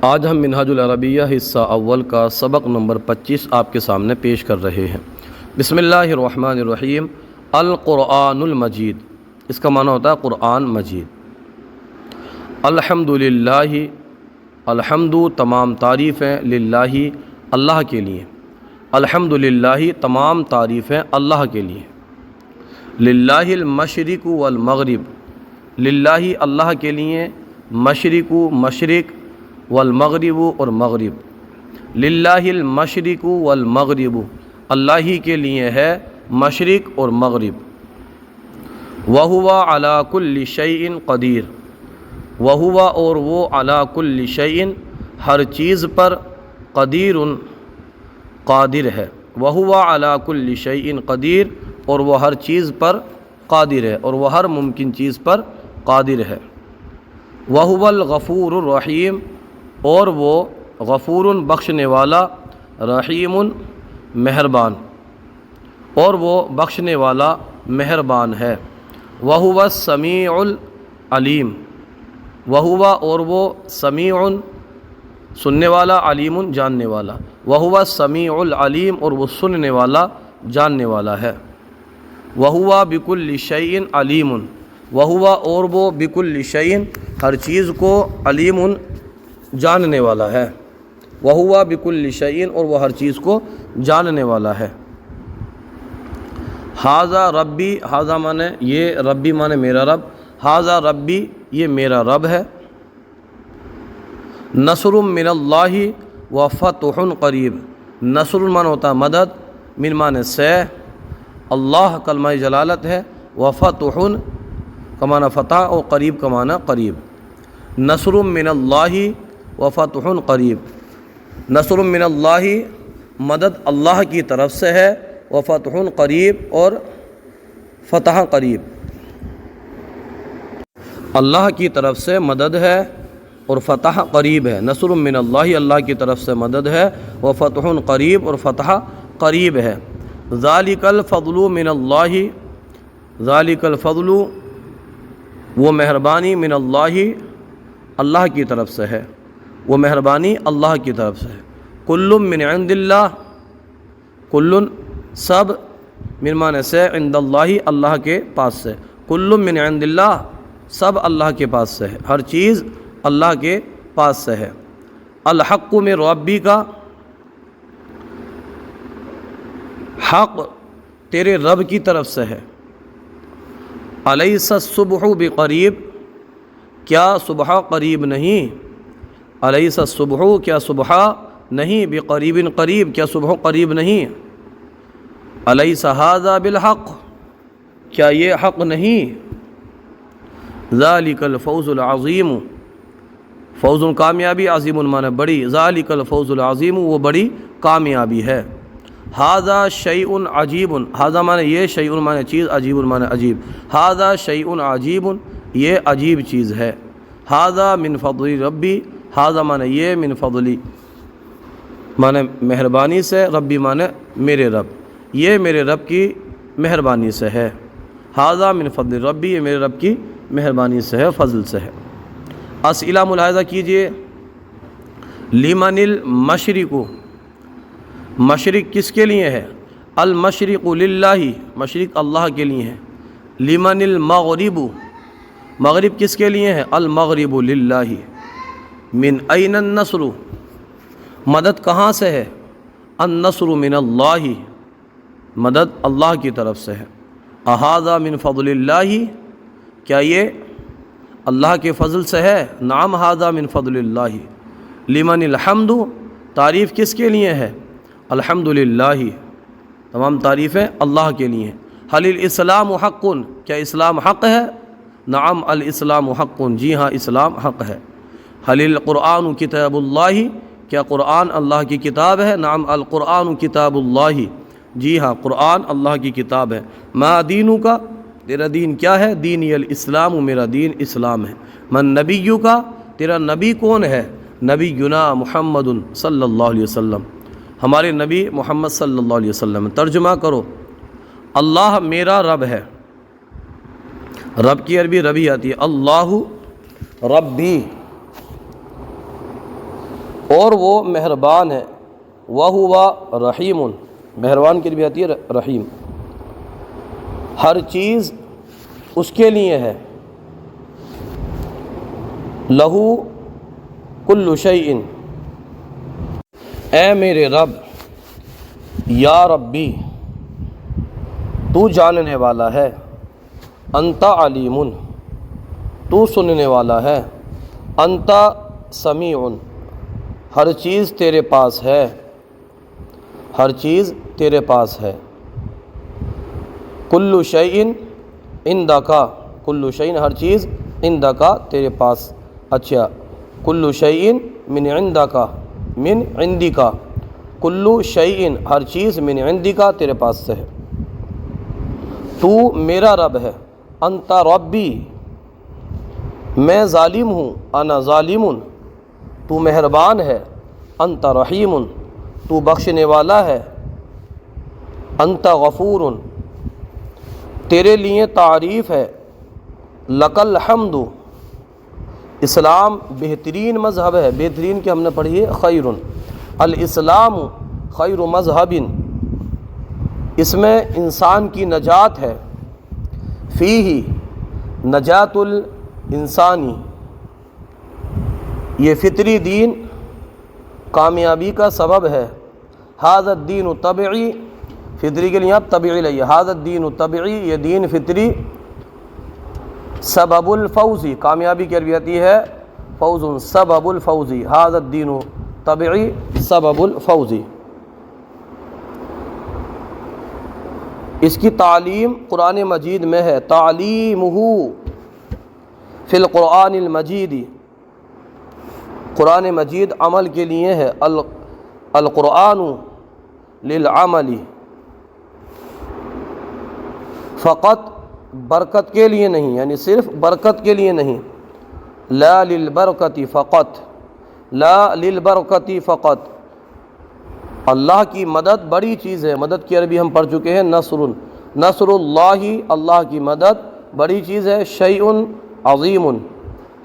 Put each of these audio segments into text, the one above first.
آج ہم منہاج العربیہ حصہ اول کا سبق نمبر 25 آپ کے سامنے پیش کر رہے ہیں۔ بسم اللہ الرحمن الرحیم۔ القرآن المجید، اس کا معنی ہوتا ہے قرآن مجید۔ الحمدللہ، الحمد تمام تعریفیں، للہ اللہ کے لیے۔ الحمدللہ تمام تعریفیں اللہ کے لیے۔ للہ المشرق والمغرب، للہ اللہ کے لیے مشرق مشرق والمغرب اور مغرب۔ للہ المشرق والمغرب، اللہ ہی کے لیے ہے مشرق اور مغرب۔ وَهُوَ عَلَى كُلِّ شَيْءٍ قدیر، وَهُوَ اور وہ عَلَى كُلِّ شَيْءٍ ہر چیز پر، قدیر قادر ہے۔ وَهُوَ عَلَى كُلِّ شَيْءٍ قدیر، اور وہ ہر چیز پر قادر ہے، اور وہ ہر ممکن چیز پر قادر ہے۔ وَهُوَ الْغَفُورُ الرَّحِيمُ، اور وہ غفور بخشنے والا، رحیم مہربان، اور وہ بخشنے والا مہربان ہے۔ وَهُوَ السَّمِيعُ الْعَلِيمُ، وَهُوَ اور وہ سمیع سننے والا، علیم جاننے والا۔ وَهُوَ السَّمِيعُ الْعَلِيمُ، اور وہ سننے والا جاننے والا ہے۔ وَهُوَ بِكُلِّ شَيْءٍ عَلِيمٌ، وَهُوَ اور وہ بِكُلِّ شَيْءٍ ہر چیز کو، علیم جاننے والا ہے۔ وَهُوَ بِكُلِّ شَيْءٍ اور وہ ہر چیز کو جاننے والا ہے۔ ھذا ربی، ھذا مانے یہ، ربی مانے میرا رب، ھذا ربی یہ میرا رب ہے۔ نصر من اللہ وفتح قریب، نصر مانے ہوتا ہے مدد، من مانے سے، اللہ کلمہ جلالت ہے، وفتح کا معنی فتح اور قریب کا معنی قریب۔ نصر من اللہ وفتح قریب، نصر من اللہ مدد اللہ کی طرف سے ہے، وفتح قریب اور فتح قریب، اللہ کی طرف سے مدد ہے اور فتح قریب ہے۔ نصر من اللہ اللہ کی طرف سے مدد ہے، وفتح قریب اور فتح قریب ہے۔ ذالک الفضل من اللہ، ذالک الفضل وہ مہربانی، من اللہ اللہ کی طرف سے ہے، وہ مہربانی اللہ کی طرف سے ہے۔ کل من عند اللہ، کل سب، من معنی سے، عند اللہ اللہ کے پاس سے، کل من عند اللہ سب اللہ کے پاس سے ہے، ہر چیز اللہ کے پاس سے ہے۔ الحق من ربی کا، حق تیرے رب کی طرف سے ہے۔ الیس الصبح بقریب، کیا صبح قریب نہیں؟ الیس الصبح کیا صبح نہیں، بقریب قریب کیا صبح قریب نہیں؟ الیس ھذا بالحق کیا یہ حق نہیں؟ ذالک الفوز العظیم، فوز کامیابی، عظیم معنی بڑی، ذالک الفوز العظیم وہ بڑی کامیابی ہے۔ ھذا شیء عجیب، ھذا معنی یہ، شیء معنی چیز، عجیب معنی عجیب۔ ھذا شیء عجیب یہ عجیب چیز ہے۔ ھذا من فضل ربی، ھذا معنی یہ، من فضلی معنی مہربانی سے، ربی معنی میرے رب، یہ میرے رب کی مہربانی سے ہے۔ ھذا من فضل ربی یہ میرے رب کی مہربانی سے ہے، فضل سے ہے۔ اسئلہ ملاحظہ کیجئے۔ لمن المشرق، مشرق کس کے لیے ہے؟ المشرق للہ، مشرق اللہ کے لیے ہے۔ لمن المغرب، مغرب کس کے لیے ہے؟ المغرب للہ۔ من این النصر، مدد کہاں سے ہے؟ النصر من اللہ، مدد اللہ کی طرف سے ہے۔ اھذا من فضل اللہ، کیا یہ اللہ کے فضل سے ہے؟ نعم ھذا من فضل اللہ۔ لمن الحمد، تعریف کس کے لیے ہے؟ الحمدللہ، تمام تعریفیں اللہ کے لیے ہیں۔ حل الاسلام حق، کیا اسلام حق ہے؟ نعم الاسلام حق، جی ہاں اسلام حق ہے۔ حل القرآن کتاب اللہ، کیا قرآن اللہ کی کتاب ہے؟ نعم القرآن کتاب اللہ، جی ہاں قرآن اللہ کی کتاب ہے۔ ما دینک، تیرا دین کیا ہے؟ دینی الاسلام، میرا دین اسلام ہے۔ من نبیک، تیرا نبی کون ہے؟ نبینا محمد صلی اللہ علیہ وسلم، ہمارے نبی محمد صلی اللہ علیہ وسلم۔ ترجمہ کرو، اللہ میرا رب ہے، رب کی عربی ربی آتی ہے، اللہ ربی، اور وہ مہربان ہے، وَهُوَ رحیم، مہربان کے لیے بھی آتی ہے رحیم، ہر چیز اس کے لیے ہے، لہو کل شیء، اے میرے رب، یا ربی، تو جاننے والا ہے، انت علیم، تو سننے والا ہے، انت سمیع، ہر چیز تیرے پاس ہے، ہر چیز تیرے پاس ہے، کل شیء عندک، کل شیء ہر چیز، عندک تیرے پاس، اچھا، کل شیء من عندک، من عندک، کل شیء ہر چیز، من عندک تیرے پاس سے ہے، تو میرا رب ہے، انت ربی، میں ظالم ہوں، انا ظالم، تو مہربان ہے، انت رحیم، تو بخشنے والا ہے، انت غفور، تیرے لیے تعریف ہے، لک الحمد، اسلام بہترین مذہب ہے، بہترین کہ ہم نے پڑھی ہے خیر، الاسلام خیر مذہب، اس میں انسان کی نجات ہے، فیہ نجات الانسانی، یہ فطری دین کامیابی کا سبب ہے، ھذا الدین طبعی، فطری کے لیے آپ طبعی لئیے، ھذا الدین طبعی، یہ دین فطری، سبب الفوز، کامیابی کی عربی آتی ہے فوز، سبب الفوز، ھذا الدین طبعی سبب الفوز، اس کی تعلیم قرآن مجید میں ہے، تعلیمہ فی القرآن المجید، قرآن مجید عمل کے لیے ہے، القرآن للعمل، فقط برکت کے لیے نہیں، یعنی صرف برکت کے لیے نہیں، لا للبرکت فقط، لا للبرکت فقط، اللہ کی مدد بڑی چیز ہے، مدد کی عربی ہم پڑھ چکے ہیں نصر، نصر اللہ، اللہ کی مدد بڑی چیز ہے، شیء عظیم،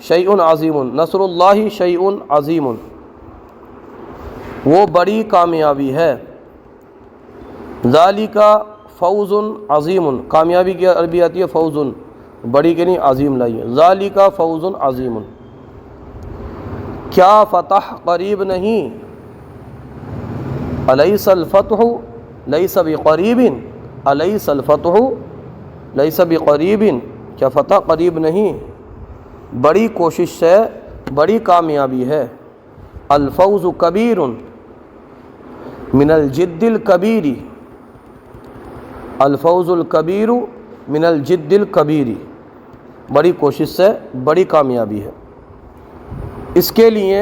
شیء عظیم، نصر اللہ شیء عظیم، وہ بڑی کامیابی ہے، ذالک فوز عظیم، کامیابی کی عربی آتی ہے فوز، بڑی کے نہیں عظیم لائیے، ذالک فوز عظیم، کیا فتح قریب نہیں، الیس الفتح لیس بقریب، الیس الفتح لیس بقریب، کیا فتح قریب نہیں، بڑی کوشش ہے، بڑی کامیابی ہے، الفوز کبیر من الجد الکبیر، الفوز الکبیر من الجد الکبیر، بڑی کوشش سے بڑی کامیابی ہے، اس کے لیے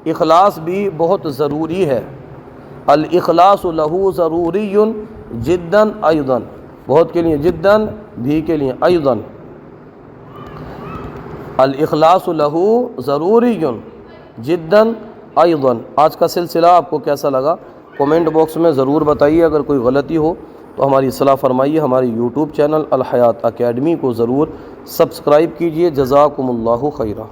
اخلاص بھی بہت ضروری ہے، الاخلاص لہ ضروری جدا ایضا، بہت کے لیے جدا، بھی کے لیے ایضا، الاخلاص لہ ضروری جدا ایضا۔ آج کا سلسلہ آپ کو کیسا لگا کومنٹ باکس میں ضرور بتائیے، اگر کوئی غلطی ہو تو ہماری اصلاح فرمائیے، ہماری یوٹیوب چینل الحیات اکیڈمی کو ضرور سبسکرائب کیجیے، جزاکم اللہ خیرہ۔